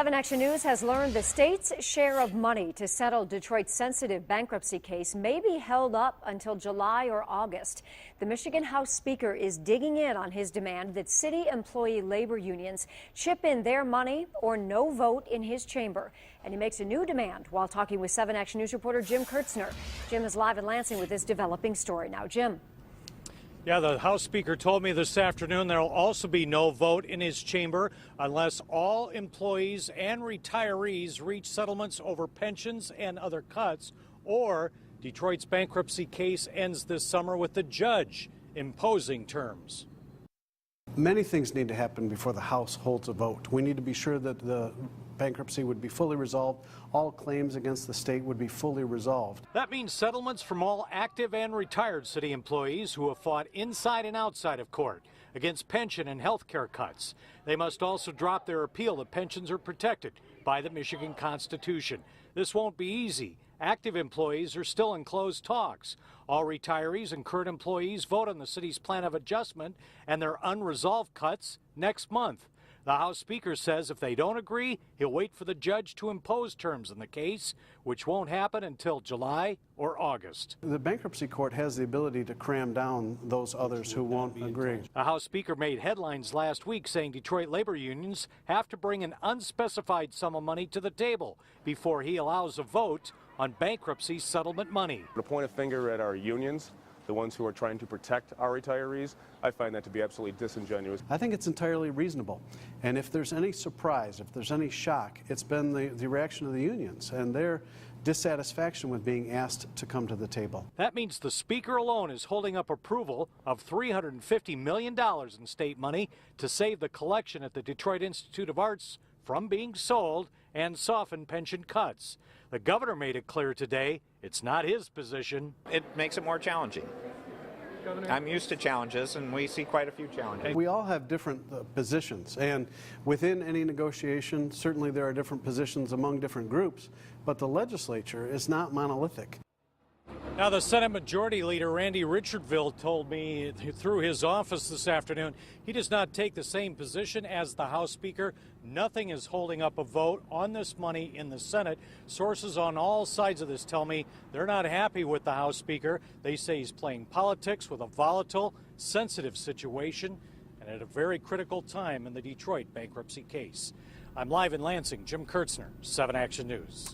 7 Action News has learned the state's share of money to settle Detroit's sensitive bankruptcy case may be held up until July or August. The Michigan House Speaker is digging in on his demand that city employee labor unions chip in their money or no vote in his chamber. And he makes a new demand while talking with 7 Action News reporter Jim Kurtzner. Jim is live in Lansing with this developing story. Now, Jim. Yeah, the House Speaker told me this afternoon there will also be no vote in his chamber unless all employees and retirees reach settlements over pensions and other cuts, or Detroit's bankruptcy case ends this summer with the judge imposing terms. Many things need to happen before the House holds a vote. We need to be sure that the bankruptcy would be fully resolved. All claims against the state would be fully resolved. That means settlements from all active and retired city employees who have fought inside and outside of court against pension and health care cuts. They must also drop their appeal that pensions are protected by the Michigan Constitution. This won't be easy. Active employees are still in closed talks. All retirees and current employees vote on the city's plan of adjustment and their unresolved cuts next month. The House Speaker says if they don't agree, he'll wait for the judge to impose terms in the case, which won't happen until July or August. The bankruptcy court has the ability to cram down those others who won't agree. The House Speaker made headlines last week saying Detroit labor unions have to bring an unspecified sum of money to the table before he allows a vote on bankruptcy settlement money. To point a finger at our unions, the ones who are trying to protect our retirees, I find that to be absolutely disingenuous. I think it's entirely reasonable. And if there's any surprise, if there's any shock, it's been the reaction of the unions and their dissatisfaction with being asked to come to the table. That means the Speaker alone is holding up approval of $350 million in state money to save the collection at the Detroit Institute of Arts from being sold and soften pension cuts. The governor made it clear today it's not his position. It makes it more challenging. I'm used to challenges, and we see quite a few challenges. We all have different positions, and within any negotiation, certainly there are different positions among different groups, but the legislature is not monolithic. Now, the Senate Majority Leader, Randy Richardville, told me through his office this afternoon he does not take the same position as the House Speaker. Nothing is holding up a vote on this money in the Senate. Sources on all sides of this tell me they're not happy with the House Speaker. They say he's playing politics with a volatile, sensitive situation and at a very critical time in the Detroit bankruptcy case. I'm live in Lansing. Jim Kurtzner, 7 Action News.